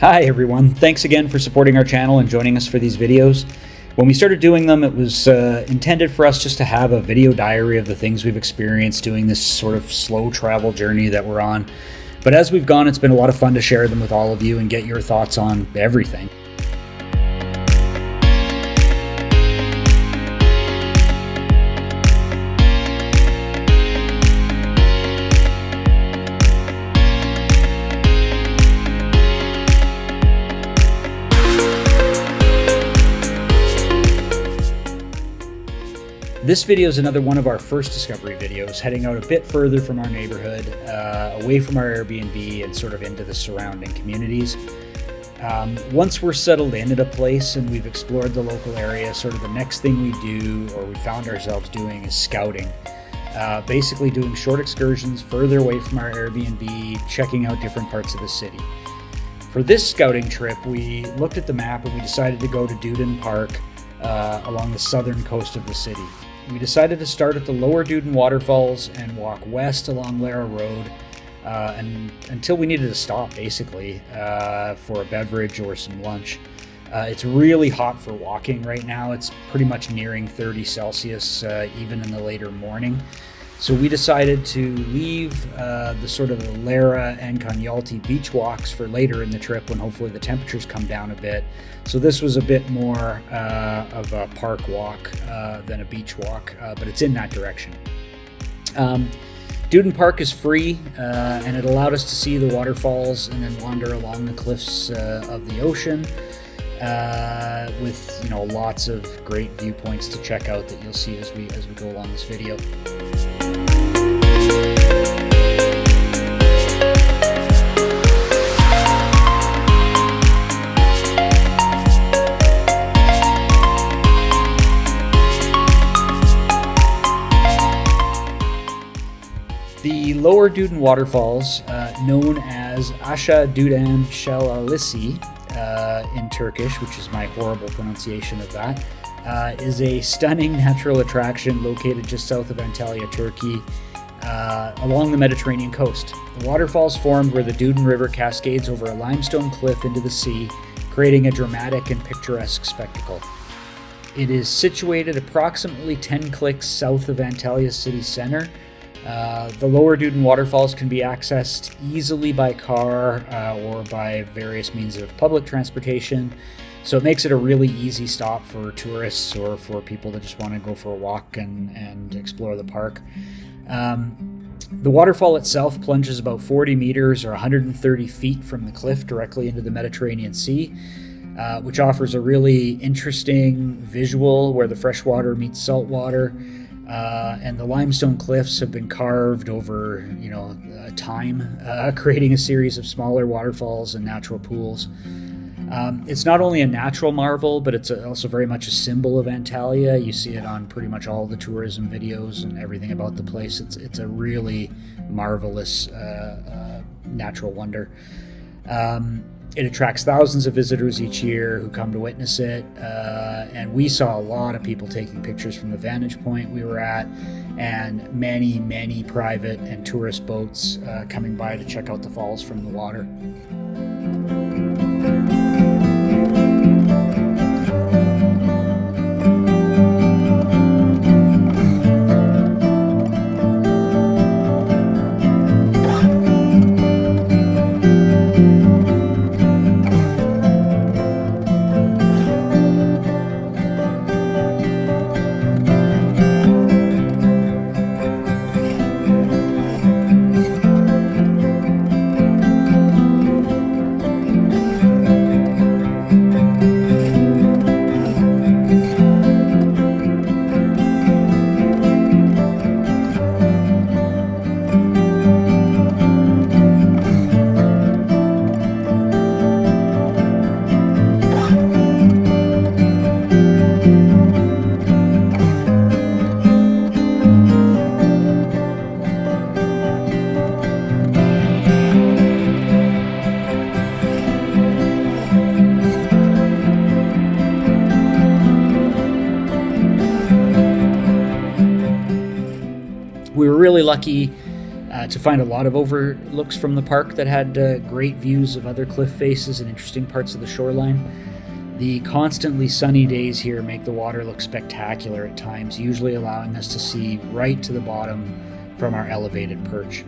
Hi everyone, thanks again for supporting our channel and joining us for these videos. When we started doing them, it was intended for us just to have a video diary of the things we've experienced doing this sort of slow travel journey that we're on. But as we've gone, it's been a lot of fun to share them with all of you and get your thoughts on everything. This video is another one of our first discovery videos, heading out a bit further from our neighborhood, away from our Airbnb and sort of into the surrounding communities. Once we're settled in at a place and we've explored the local area, sort of the next thing we do, or we found ourselves doing, is scouting. Basically doing short excursions further away from our Airbnb, checking out different parts of the city. For this scouting trip, we looked at the map and we decided to go to Düden Park along the southern coast of the city. We decided to start at the Lower Düden Waterfalls and walk west along Lara Road until we needed to stop, basically, for a beverage or some lunch. It's really hot for walking right now. It's pretty much nearing 30 Celsius even in the later morning. So we decided to leave the sort of the Lara and Kanyalti beach walks for later in the trip when hopefully the temperatures come down a bit. So this was a bit more of a park walk than a beach walk, but it's in that direction. Düden Park is free and it allowed us to see the waterfalls and then wander along the cliffs of the ocean with lots of great viewpoints to check out that you'll see as we go along this video. The Lower Düden Waterfalls, known as Aşağı Düden Şelalesi in Turkish, which is my horrible pronunciation of that, is a stunning natural attraction located just south of Antalya, Turkey, along the Mediterranean coast. The waterfalls formed where the Duden River cascades over a limestone cliff into the sea, creating a dramatic and picturesque spectacle. It is situated approximately 10 clicks south of Antalya city center. The Lower Düden Waterfalls can be accessed easily by car or by various means of public transportation, so it makes it a really easy stop for tourists or for people that just want to go for a walk and explore the park. The waterfall itself plunges about 40 meters or 130 feet from the cliff directly into the Mediterranean Sea, which offers a really interesting visual where the fresh water meets salt water. And the limestone cliffs have been carved over, time, creating a series of smaller waterfalls and natural pools. It's not only a natural marvel, but it's also very much a symbol of Antalya. You see it on pretty much all the tourism videos and everything about the place. It's a really marvelous natural wonder. It attracts thousands of visitors each year who come to witness it, and we saw a lot of people taking pictures from the vantage point we were at, and many private and tourist boats coming by to check out the falls from the water. We were really lucky to find a lot of overlooks from the park that had great views of other cliff faces and interesting parts of the shoreline. The constantly sunny days here make the water look spectacular at times, usually allowing us to see right to the bottom from our elevated perch.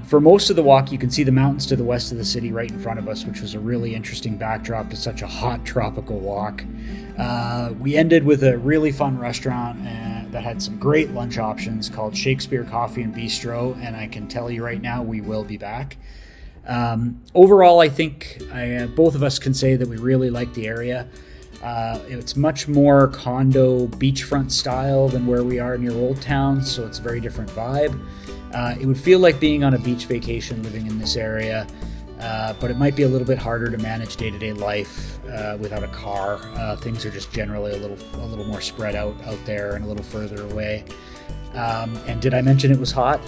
For most of the walk, you can see the mountains to the west of the city right in front of us, which was a really interesting backdrop to such a hot tropical walk. We ended with a really fun restaurant that had some great lunch options called Shakespeare Coffee and Bistro, and I can tell you right now we will be back. Overall, I think both of us can say that we really like the area. It's much more condo beachfront style than where we are near Old Town, so it's a very different vibe. It would feel like being on a beach vacation living in this area, but it might be a little bit harder to manage day-to-day life without a car. Things are just generally a little more spread out there and a little further away. And did I mention it was hot?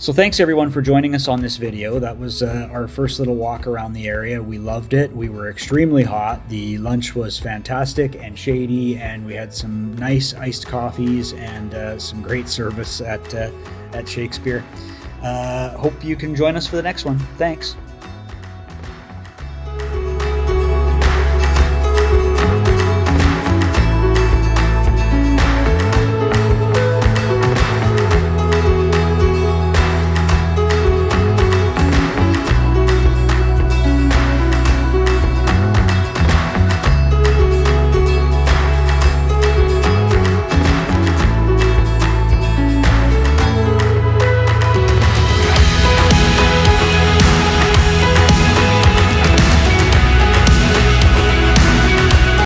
So thanks everyone for joining us on this video. That was our first little walk around the area. We loved it. We were extremely hot. The lunch was fantastic and shady, and we had some nice iced coffees and some great service at Shakespeare. Hope you can join us for the next one. Thanks.